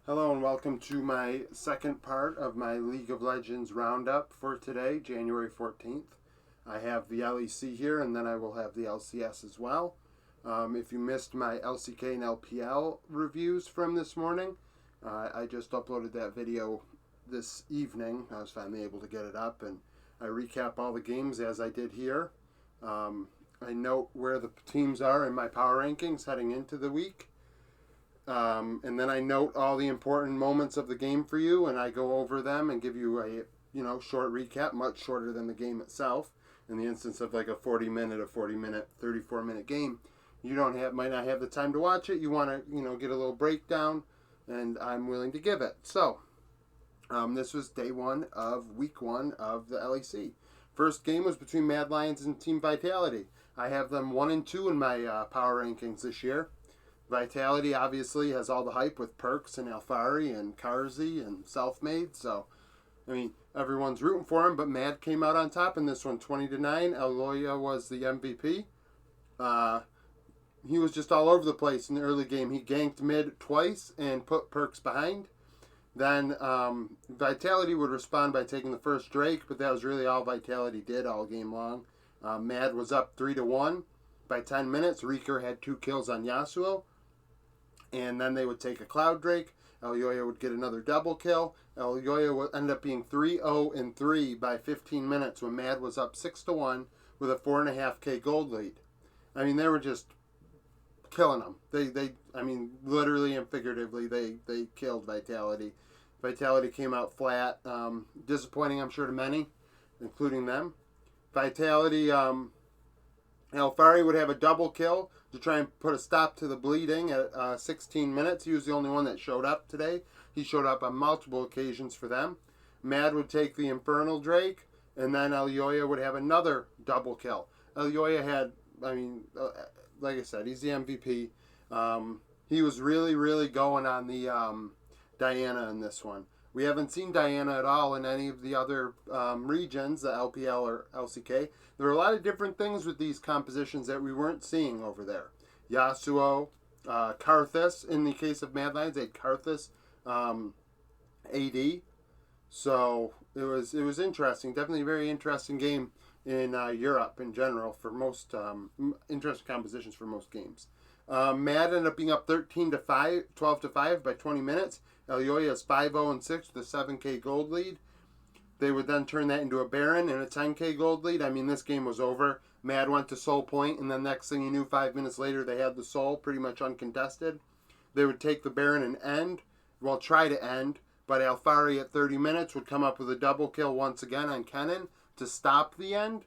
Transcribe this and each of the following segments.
Hello and welcome to my second part of my League of Legends roundup for today, January 14th. I have the LEC here and then I will have the LCS as well. If you missed my LCK and LPL reviews from this morning, I just uploaded that video this evening. I was finally able to get it up and I recap all the games as I did here. I note where the teams are in my power rankings heading into the week. And then I note all the important moments of the game for you, and I go over them and give you a short recap, much shorter than the game itself. In the instance of like a 40-minute, 34-minute game, you might not have the time to watch it. You want to get a little breakdown, and I'm willing to give it. So this was day one of week one of the LEC. First game was between Mad Lions and Team Vitality. I have them 1 and 2 in my power rankings this year. Vitality obviously has all the hype with Perks and Alfari and Karzi and Selfmade. So, everyone's rooting for him, but Mad came out on top in this one, 20-9. Eloya was the MVP. He was just all over the place in the early game. He ganked mid twice and put Perks behind. Then Vitality would respond by taking the first Drake, but that was really all Vitality did all game long. Mad was up 3-1 by 10 minutes. Reeker had 2 kills on Yasuo. And then they would take a Cloud Drake. Elyoya would get another double kill. Elyoya would end up being 3-0-3 by 15 minutes when Mad was up 6-1 with a 4.5k gold lead. They were just killing them. They literally and figuratively, they killed Vitality. Vitality came out flat. Disappointing, I'm sure, to many, including them. Vitality, Alfari would have a double kill to try and put a stop to the bleeding at 16 minutes. He was the only one that showed up today. He showed up on multiple occasions for them. Mad would take the Infernal Drake, and then Elyoya would have another double kill. Elyoya had, like I said, he's the MVP. He was really, really going on the Diana in this one. We haven't seen Diana at all in any of the other regions, the LPL or LCK. There are a lot of different things with these compositions that we weren't seeing over there. Yasuo, Karthus, in the case of Mad Lions, they had Karthus AD. So it was interesting. Definitely a very interesting game in Europe in general for most interesting compositions for most games. Mad ended up being up 12-5 by 20 minutes. Elyoya is 5-0-6 with a 7k gold lead. They would then turn that into a Baron and a 10k gold lead. This game was over. Mad went to Soul Point, and then next thing you knew, 5 minutes later, they had the Soul pretty much uncontested. They would take the Baron and try to end, but Alfari at 30 minutes would come up with a double kill once again on Kennen to stop the end.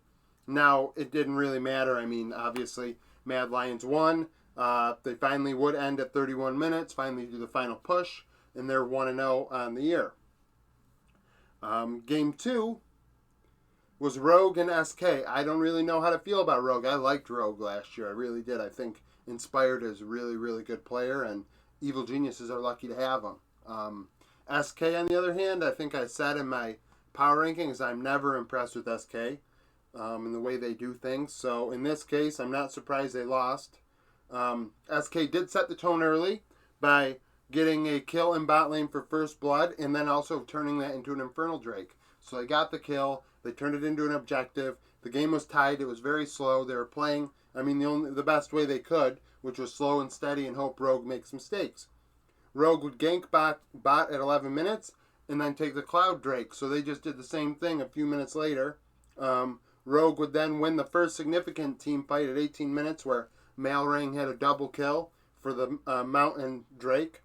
Now, it didn't really matter. Obviously, Mad Lions won. They finally would end at 31 minutes, finally do the final push, and they're 1-0 on the year. Game 2 was Rogue and SK. I don't really know how to feel about Rogue. I liked Rogue last year. I really did. I think Inspired is a really, really good player, and Evil Geniuses are lucky to have him. SK, on the other hand, I think I said in my power rankings, I'm never impressed with SK in the way they do things. So in this case, I'm not surprised they lost. SK did set the tone early by getting a kill in bot lane for first blood and then also turning that into an Infernal Drake. So they got the kill, they turned it into an objective. The game was tied, it was very slow. They were playing, the best way they could, which was slow and steady and hope Rogue makes mistakes. Rogue would gank bot at 11 minutes and then take the Cloud Drake. So they just did the same thing a few minutes later. Rogue would then win the first significant team fight at 18 minutes where Malrang had a double kill for the Mountain Drake.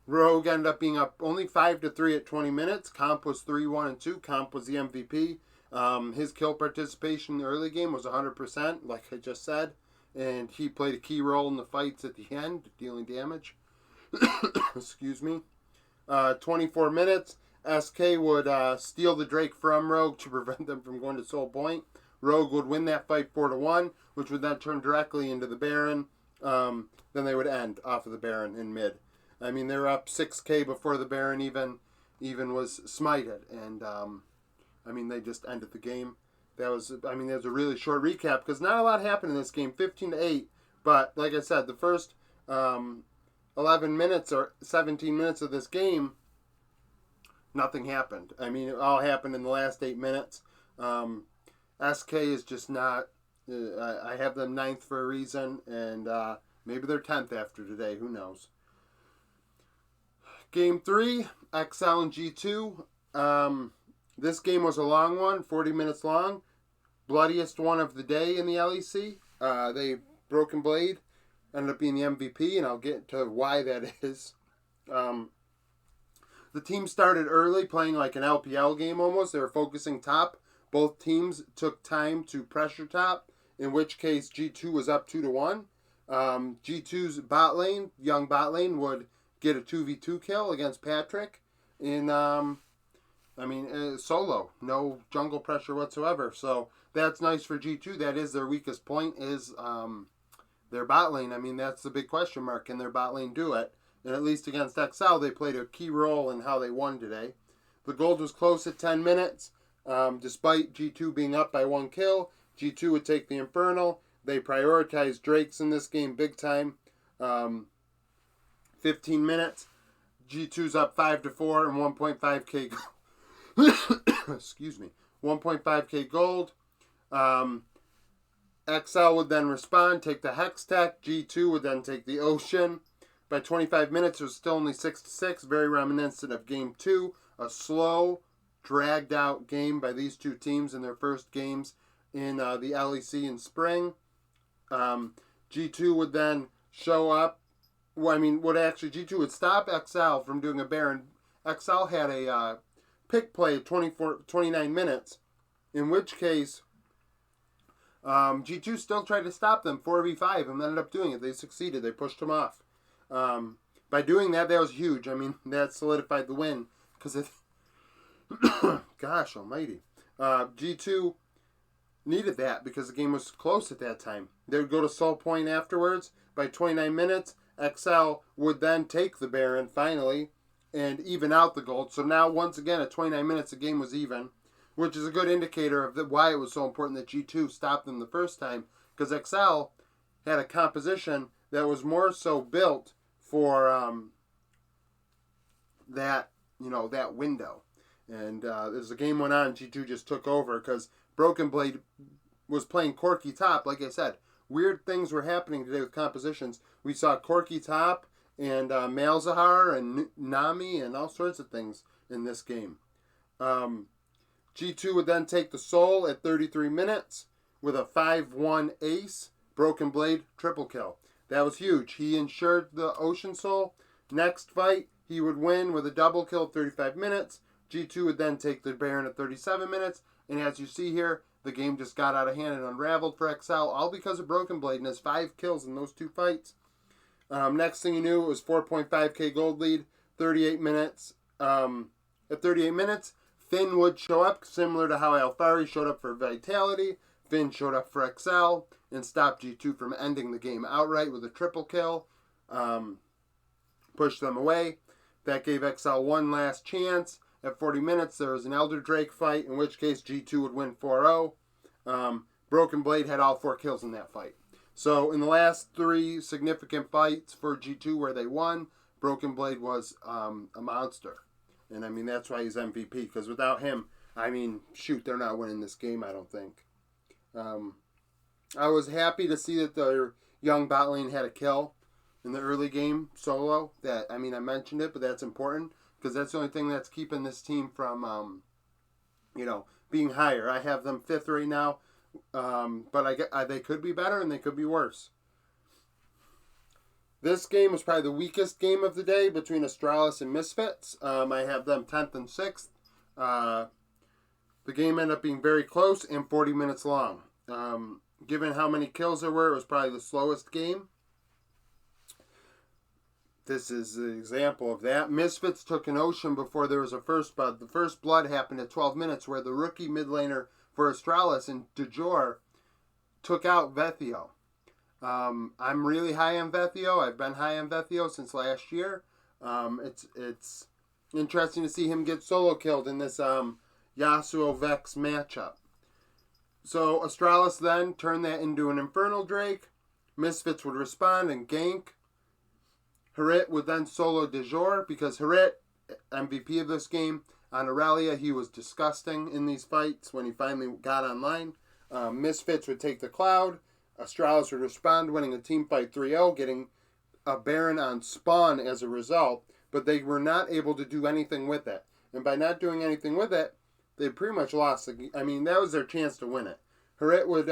Rogue ended up being up only 5-3 at 20 minutes. Comp was 3-1-2. Comp was the MVP. His kill participation in the early game was 100%, like I just said. And he played a key role in the fights at the end, dealing damage. Excuse me. 24 minutes. SK would steal the Drake from Rogue to prevent them from going to Soul Point. Rogue would win that fight 4-1, which would then turn directly into the Baron. Then they would end off of the Baron in mid. They were up 6k before the Baron even was smited, and they just ended the game. That was a really short recap because not a lot happened in this game, 15-8. But like I said, the first 11 minutes or 17 minutes of this game, nothing happened. I mean, it all happened in the last 8 minutes. SK is just not... I have them 9th for a reason, and maybe they're 10th after today. Who knows? Game 3, XL and G2. This game was a long one, 40 minutes long. Bloodiest one of the day in the LEC. Broken Blade ended up being the MVP, and I'll get to why that is. The team started early, playing like an LPL game almost. They were focusing top. Both teams took time to pressure top, in which case G2 was up 2-1. G2's bot lane, young bot lane, would get a 2v2 kill against Patrick in, solo. No jungle pressure whatsoever. So that's nice for G2. That is their weakest point, is their bot lane. I mean, that's the big question mark. Can their bot lane do it? And at least against XL, they played a key role in how they won today. The gold was close at 10 minutes. Despite G2 being up by 1 kill, G2 would take the Infernal. They prioritized Drakes in this game big time. 15 minutes. G2's up 5-4 and 1.5k gold. Excuse me. 1.5k gold. XL would then respond, take the Hex Tech. G2 would then take the Ocean. By 25 minutes, it was still only 6-6. Very reminiscent of Game 2. A slow, dragged out game by these two teams in their first games in the LEC in spring. G2 would then show up. G2 would stop XL from doing a Baron. XL had a pick play of 29 minutes, in which case G2 still tried to stop them 4v5 and ended up doing it. They succeeded. They pushed them off. By doing that, that was huge. I mean, that solidified the win because it... Gosh almighty. G2 needed that because the game was close at that time. They would go to Soul Point afterwards. By 29 minutes, XL would then take the Baron finally and even out the gold. So now, once again, at 29 minutes, the game was even, which is a good indicator of why it was so important that G2 stopped them the first time, because XL had a composition that was more so built for that window. And as the game went on, G2 just took over because Broken Blade was playing Corki top. Like I said, weird things were happening today with compositions. We saw Corki top and Malzahar and Nami and all sorts of things in this game. G2 would then take the Soul at 33 minutes with a 5-1 ace. Broken Blade triple kill. That was huge. He ensured the Ocean Soul. Next fight, he would win with a double kill at 35 minutes. G2 would then take the Baron at 37 minutes. And as you see here, the game just got out of hand and unraveled for XL, all because of Broken Blade and his 5 kills in those 2 fights. Next thing you knew, it was 4.5k gold lead, 38 minutes. At 38 minutes, Finn would show up, similar to how Alfari showed up for Vitality. Finn showed up for XL and stopped G2 from ending the game outright with a triple kill. Pushed them away. That gave XL one last chance. At 40 minutes, there was an Elder Drake fight, in which case G2 would win 4-0. Broken Blade had all 4 kills in that fight. So in the last 3 significant fights for G2 where they won, Broken Blade was a monster. And I mean, that's why he's MVP, because without him, I mean, shoot, they're not winning this game, I don't think. I was happy to see that their young bot lane had a kill in the early game solo. I mentioned it, but that's important, because that's the only thing that's keeping this team from, being higher. I have them 5th right now, but they could be better and they could be worse. This game was probably the weakest game of the day between Astralis and Misfits. I have them 10th and 6th. The game ended up being very close and 40 minutes long. Given how many kills there were, it was probably the slowest game. This is an example of that. Misfits took an Ocean before there was a first blood. The first blood happened at 12 minutes where the rookie mid laner for Astralis and DeJour took out Vethio. I'm really high on Vethio. I've been high on Vethio since last year. It's interesting to see him get solo killed in this Yasuo Vex matchup. So Astralis then turned that into an Infernal Drake. Misfits would respond and gank. Harit would then solo de jour because Harit, MVP of this game, on Aurelia, he was disgusting in these fights when he finally got online. Misfits would take the Cloud. Astralis would respond, winning a team fight 3-0, getting a Baron on Spawn as a result, but they were not able to do anything with it. And by not doing anything with it, they pretty much lost. I mean, that was their chance to win it. Harit would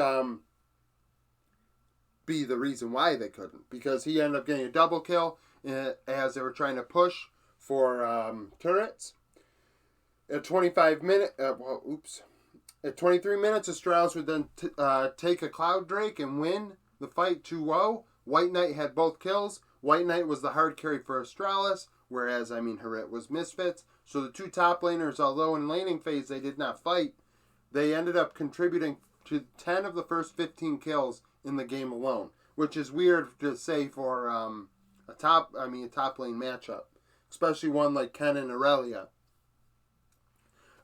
be the reason why they couldn't, because he ended up getting a double kill as they were trying to push for turrets. At 25 minutes, At 23 minutes, Astralis would then take a Cloud Drake and win the fight 2-0. White Knight had both kills. White Knight was the hard carry for Astralis, whereas, Harit was Misfits. So the two top laners, although in laning phase they did not fight, they ended up contributing to 10 of the first 15 kills in the game alone, which is weird to say for a top lane matchup, especially one like Ken and Aurelia.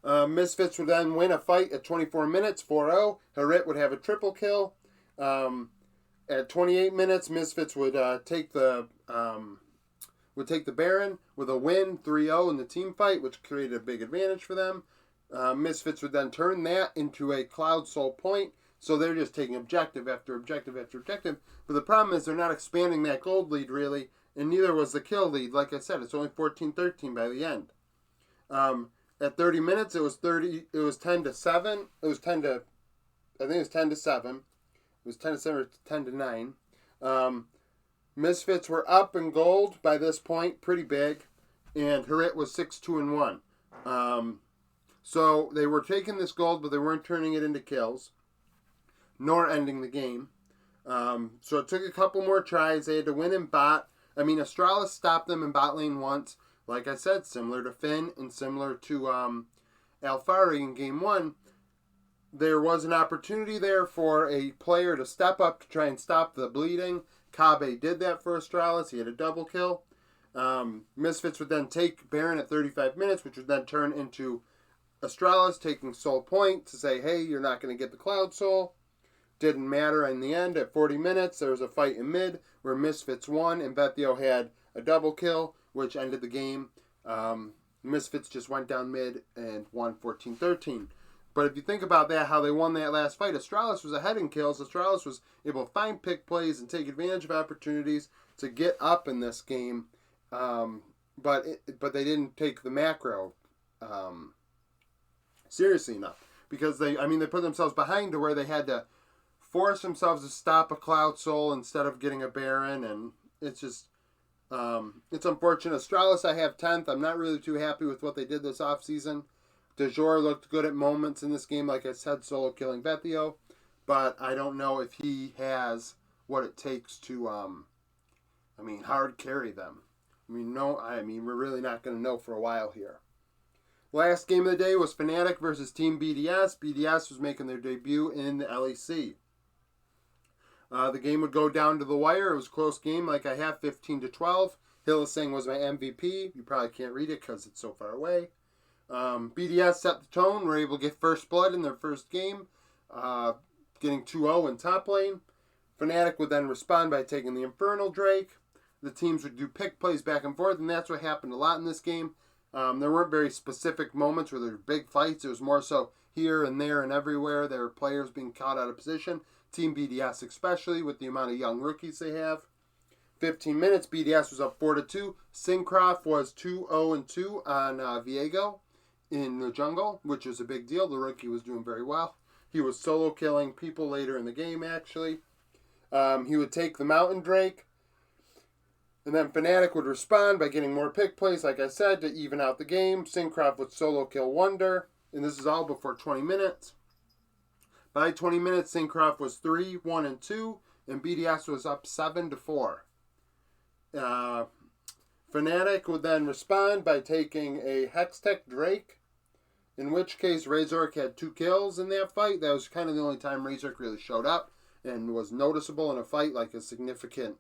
Misfits would then win a fight at 24 minutes, 4-0. Harit would have a triple kill. At 28 minutes, Misfits would take the Baron with a win, 3-0 in the team fight, which created a big advantage for them. Misfits would then turn that into a Cloud Soul point, so they're just taking objective after objective after objective. But the problem is they're not expanding that gold lead really, and neither was the kill lead. Like I said, it's only 14-13 by the end. At 30 minutes, it was 10-7. It was 10-7. It was 10-7 or 10-9. Misfits were up in gold by this point, pretty big, and Harit was 6-2-1. So they were taking this gold, but they weren't turning it into kills, nor ending the game. So it took a couple more tries. They had to win in bot. Astralis stopped them in bot lane once. Like I said, similar to Finn and similar to Alfari in Game 1, there was an opportunity there for a player to step up to try and stop the bleeding. Kabe did that for Astralis. He had a double kill. Misfits would then take Baron at 35 minutes, which would then turn into Astralis taking Soul Point to say, hey, you're not going to get the Cloud Soul. Didn't matter in the end. At 40 minutes, there was a fight in mid where Misfits won and Vethio had a double kill, which ended the game. Misfits just went down mid and won 14-13. But if you think about that, how they won that last fight, Astralis was ahead in kills. Astralis was able to find pick plays and take advantage of opportunities to get up in this game. But they didn't take the macro seriously enough. Because they put themselves behind to where they had to force themselves to stop a Cloud Soul instead of getting a Baron. And it's just... it's unfortunate. Astralis I have 10th. I'm not really too happy with what they did this offseason. De jour looked good at moments in this game, like I said, solo killing Vethio. But I don't know if he has what it takes to, hard carry them. We're really not going to know for a while here. Last game of the day was Fnatic versus Team BDS. BDS was making their debut in the LEC. The game would go down to the wire. It was a close game, like I have, 15-12. Hillising was my MVP. You probably can't read it because it's so far away. BDS set the tone. Were able to get first blood in their first game, getting 2-0 in top lane. Fnatic would then respond by taking the Infernal Drake. The teams would do pick plays back and forth, and that's what happened a lot in this game. There weren't very specific moments where there were big fights. It was more so here and there and everywhere. There were players being caught out of position. Team BDS especially, with the amount of young rookies they have. 15 minutes, BDS was up 4-2. Syncroft was 2-0-2 on Viego in the jungle, which was a big deal. The rookie was doing very well. He was solo killing people later in the game, actually. He would take the Mountain Drake. And then Fnatic would respond by getting more pick plays, like I said, to even out the game. Syncroft would solo kill Wonder. And this is all before 20 minutes. By 20 minutes, Syncroft was 3-1-2, and BDS was up 7-4. Fnatic would then respond by taking a Hextech Drake, in which case Razork had 2 kills in that fight. That was kind of the only time Razork really showed up and was noticeable in a fight, like a significant,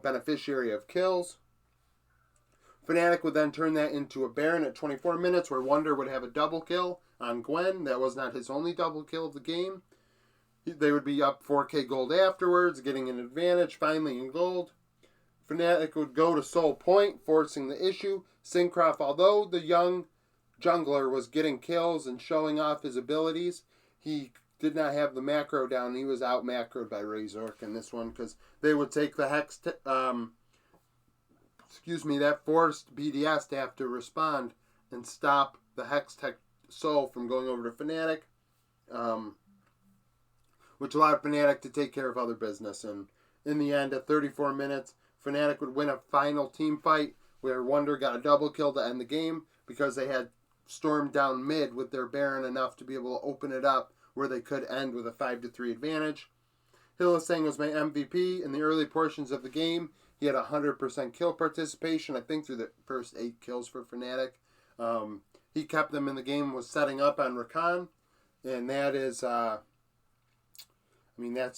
beneficiary of kills. Fnatic would then turn that into a Baron at 24 minutes, where Wonder would have a double kill on Gwen. That was not his only double kill of the game. They would be up 4k gold afterwards, getting an advantage finally in gold. Fnatic would go to Soul Point, forcing the issue. Syncroft, although the young jungler was getting kills and showing off his abilities, he did not have the macro down. He was out macroed by Razork in this one because they would take the Hex... that forced BDS to have to respond and stop the Hextech Soul from going over to Fnatic, which allowed Fnatic to take care of other business. And in the end, at 34 minutes, Fnatic would win a final team fight where Wonder got a double kill to end the game because they had stormed down mid with their Baron enough to be able to open it up where they could end with a 5-3 advantage. Hylissang was my MVP in the early portions of the game. He had 100% kill participation, I think, through the first 8 kills for Fnatic. He kept them in the game, was setting up on Rakan, and that is, that's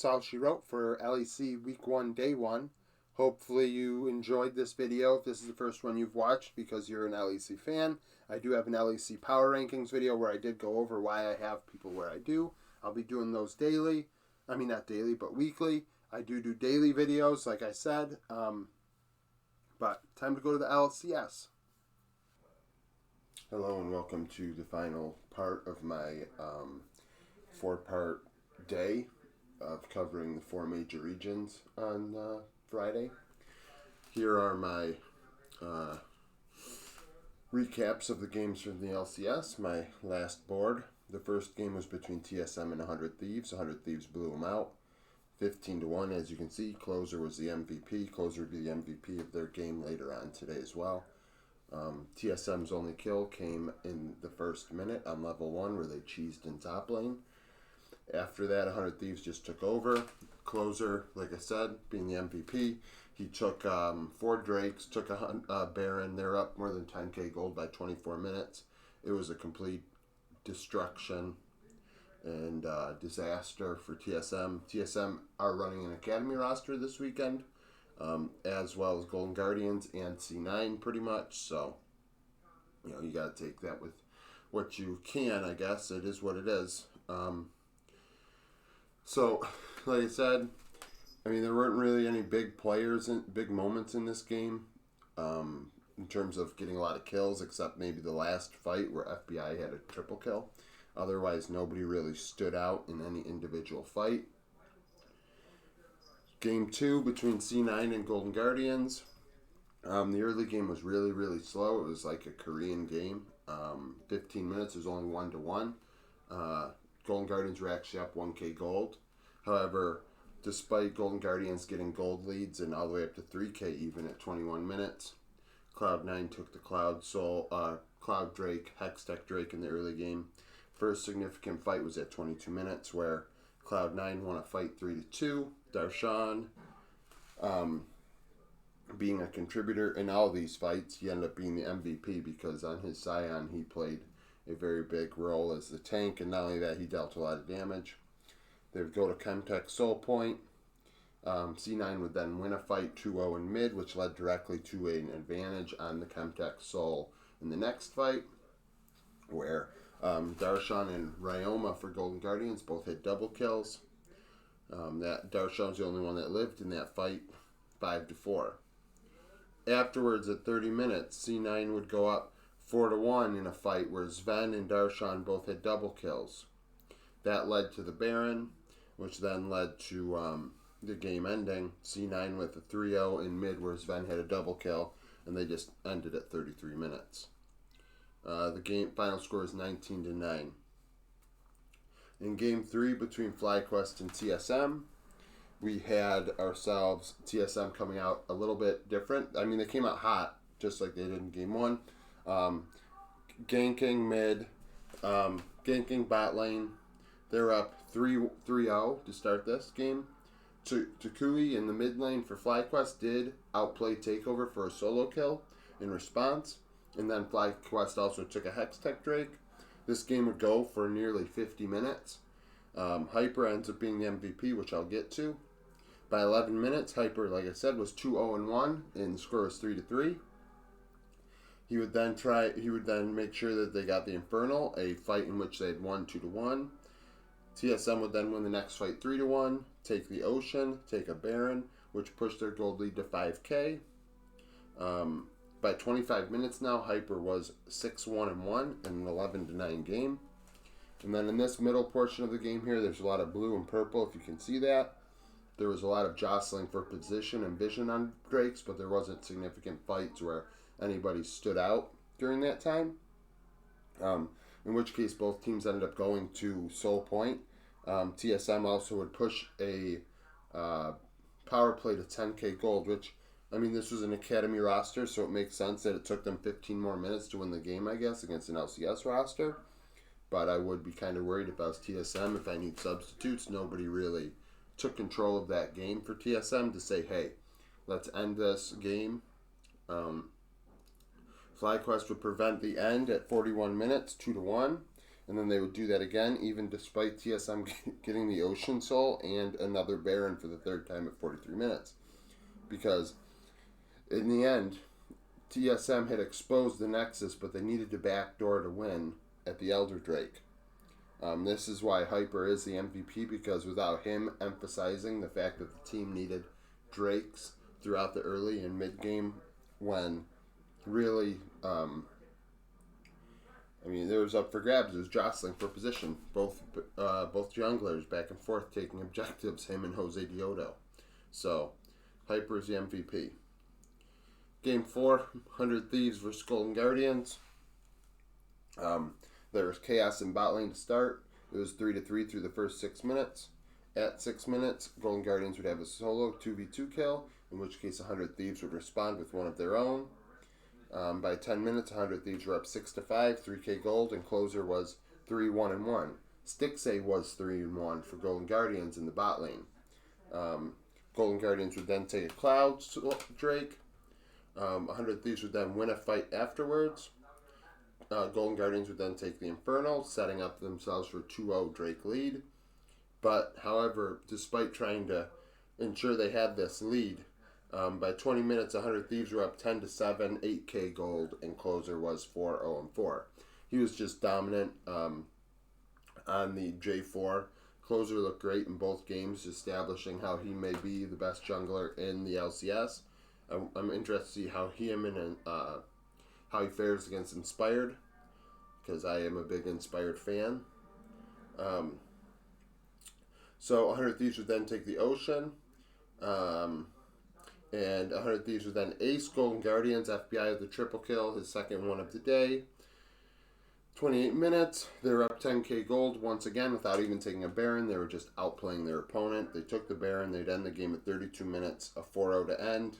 all she wrote for LEC Week 1, Day 1. Hopefully you enjoyed this video if this is the first one you've watched because you're an LEC fan. I do have an LEC Power Rankings video where I did go over why I have people where I do. I'll be doing those daily. Not daily, but weekly. I do daily videos, like I said. But time to go to the LCS. Hello and welcome to the final part of my 4-part day of covering the 4 major regions on Friday. Here are my recaps of the games from the LCS, my last board. The first game was between TSM and 100 Thieves. 100 Thieves blew them out 15-1, as you can see. Closer was the MVP. Closer would be the MVP of their game later on today as well. TSM's only kill came in the first minute on level 1 where they cheesed in top lane. After that, 100 Thieves just took over. Closer, like I said, being the MVP, he took 4 Drakes, took a Baron. They're up more than 10k gold by 24 minutes. It was a complete destruction and disaster for TSM. TSM are running an academy roster this weekend, as well as Golden Guardians and C9 pretty much. So, you got to take that with what you can, I guess. It is what it is. So, like I said, there weren't really any big players and big moments in this game in terms of getting a lot of kills, except maybe the last fight where FBI had a triple kill. Otherwise, nobody really stood out in any individual fight. Game 2 between C9 and Golden Guardians. The early game was really, really slow. It was like a Korean game. 15 minutes, it was only 1-1. Golden Guardians were actually up 1k gold. However, despite Golden Guardians getting gold leads and all the way up to 3k even at 21 minutes, Cloud9 took the Cloud Drake, Hextech Drake in the early game. First significant fight was at 22 minutes where Cloud9 won a fight 3-2. Darshan, being a contributor in all these fights, he ended up being the MVP because on his Scion he played a very big role as the tank, and not only that, he dealt a lot of damage. They would go to Chemtech Soul Point. C9 would then win a fight 2-0 in mid, which led directly to an advantage on the Chemtech Soul in the next fight, where Darshan and Ryoma for Golden Guardians both had double kills. That Darshan's the only one that lived in that fight, 5-4. Afterwards, at 30 minutes, C9 would go up 4-1 in a fight where Sven and Darshan both had double kills. That led to the Baron, which then led to the game ending. C9 with a 3-0 in mid where Sven had a double kill, and they just ended at 33 minutes. The game final score is 19-9. In Game 3 between FlyQuest and TSM, we had ourselves TSM coming out a little bit different. They came out hot, just like they did in Game 1. Ganking mid, ganking bot lane. They're up 3-0 to start this game. Takui in the mid lane for FlyQuest did outplay Takeover for a solo kill in response. And then FlyQuest also took a Hextech Drake. This game would go for nearly 50 minutes. Hyper ends up being the MVP, which I'll get to. By 11 minutes, Hyper, like I said, was 2-0-1, and the score was 3-3. He would then make sure that they got the Infernal, a fight in which they had won 2-1. TSM would then win the next fight 3-1, take the Ocean, take a Baron, which pushed their gold lead to 5K. By 25 minutes now, Hyper was 6-1-1 in an 11-9 game. And then in this middle portion of the game here, there's a lot of blue and purple, if you can see that. There was a lot of jostling for position and vision on Drakes, but there wasn't significant fights where anybody stood out during that time. In which case, both teams ended up going to Soul Point. TSM also would push a power play to 10K gold, which, I mean, this was an academy roster, so it makes sense that it took them 15 more minutes to win the game, I guess, against an LCS roster. But I would be kind of worried if I was TSM, if I need substitutes. Nobody really took control of that game for TSM to say, hey, let's end this game. FlyQuest would prevent the end at 41 minutes, 2-1. And then they would do that again, even despite TSM getting the Ocean Soul and another Baron for the third time at 43 minutes. Because in the end, TSM had exposed the Nexus, but they needed to backdoor to win at the Elder Drake. This is why Hyper is the MVP, because without him emphasizing the fact that the team needed Drakes throughout the early and mid-game, when really, there was up for grabs. It was jostling for position. Both junglers back and forth taking objectives, him and Jose Diodo. So, Hyper is the MVP. Game 4, 100 Thieves versus Golden Guardians. There was chaos in bot lane to start. It was 3-3 through the first 6 minutes. At 6 minutes, Golden Guardians would have a solo 2v2 kill, in which case 100 Thieves would respond with one of their own. By 10 minutes, 100 Thieves were up 6-5, 3K gold, and closer was 3-1-1. Stixay was 3-1 for Golden Guardians in the bot lane. Golden Guardians would then take a Cloud Drake. 100 Thieves would then win a fight afterwards. Golden Guardians would then take the Infernal, setting up themselves for 2-0 Drake lead. But, however, despite trying to ensure they had this lead, by 20 minutes, 100 Thieves were up 10-7, 8K gold, and closer was 4-0-4. He was just dominant on the J4. Closer looked great in both games, establishing how he may be the best jungler in the LCS. I'm interested to see how how he fares against Inspired, because I am a big Inspired fan. So 100 Thieves would then take the Ocean, and 100 Thieves would then ace Golden Guardians. FBI with the triple kill, his second one of the day. 28 minutes, they were up 10K gold once again without even taking a Baron. They were just outplaying their opponent. They took the Baron. They'd end the game at 32 minutes, a 4-0 to end.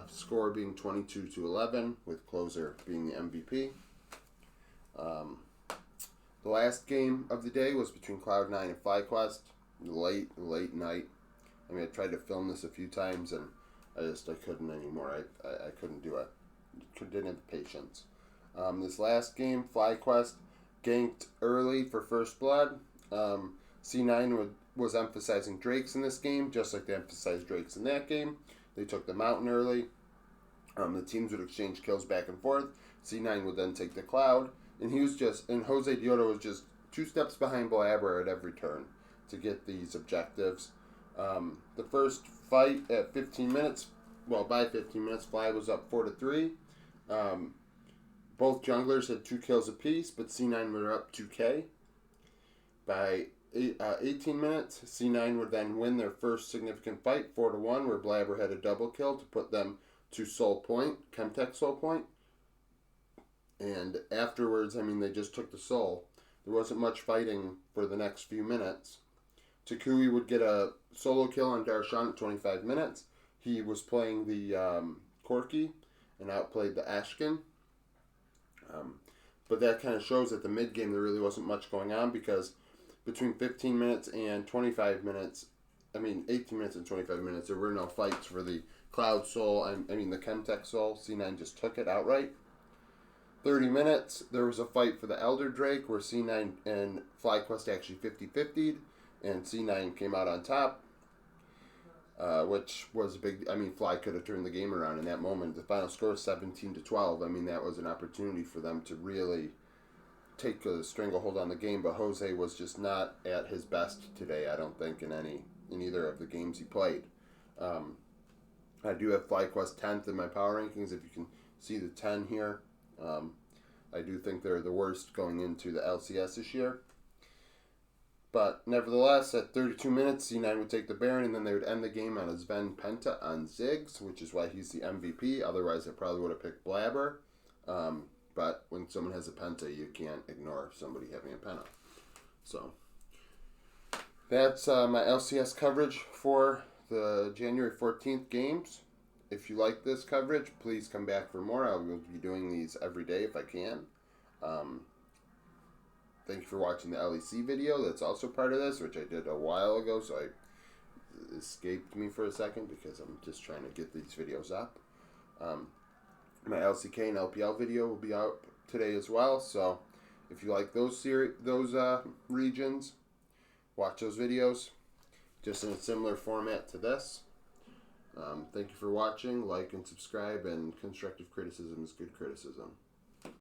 Score being 22-11, with closer being the MVP. The last game of the day was between Cloud9 and FlyQuest. Late night. I mean, I tried to film this a few times, and I couldn't anymore. I couldn't do it. Didn't have the patience. This last game, FlyQuest ganked early for first blood. C9 was emphasizing Drakes in this game, just like they emphasized Drakes in that game. They took the mountain early. The teams would exchange kills back and forth. C9 would then take the Cloud, and Jose Diodo was just 2 steps behind Blabber at every turn to get these objectives. The first fight at 15 minutes, by 15 minutes, Fly was up 4-3. Both junglers had 2 kills apiece, but C9 were up 2K. By 18 minutes, C9 would then win their first significant fight, 4-1, where Blabber had a double kill to put them to Soul Point, Chemtech Soul Point. And afterwards, they just took the Soul. There wasn't much fighting for the next few minutes. Takui would get a solo kill on Darshan at 25 minutes. He was playing the Corki and outplayed the Ashkin. But that kind of shows that the mid-game there really wasn't much going on, because between 15 minutes and 25 minutes, 18 minutes and 25 minutes, there were no fights for the Cloud Soul, the Chemtech Soul. C9 just took it outright. 30 minutes, there was a fight for the Elder Drake, where C9 and FlyQuest actually 50-50'd, and C9 came out on top, which was a big... Fly could have turned the game around in that moment. The final score was 17-12. That was an opportunity for them to really take a stranglehold on the game, but Jose was just not at his best today, I don't think, in either of the games he played. I do have FlyQuest 10th in my power rankings. If you can see the 10 here, I do think they're the worst going into the LCS this year. But nevertheless, at 32 minutes, C9 would take the Baron, and then they would end the game on a Sven Penta on Ziggs, which is why he's the MVP. Otherwise, I probably would have picked Blabber. But when someone has a Penta, you can't ignore somebody having a Penta. So that's my LCS coverage for the January 14th games. If you like this coverage, please come back for more. I will be doing these every day if I can. Thank you for watching the LEC video. That's also part of this, which I did a while ago, so it escaped me for a second because I'm just trying to get these videos up. My LCK and LPL video will be out today as well, so if you like those regions, watch those videos, just in a similar format to this. Thank you for watching. Like and subscribe, and constructive criticism is good criticism.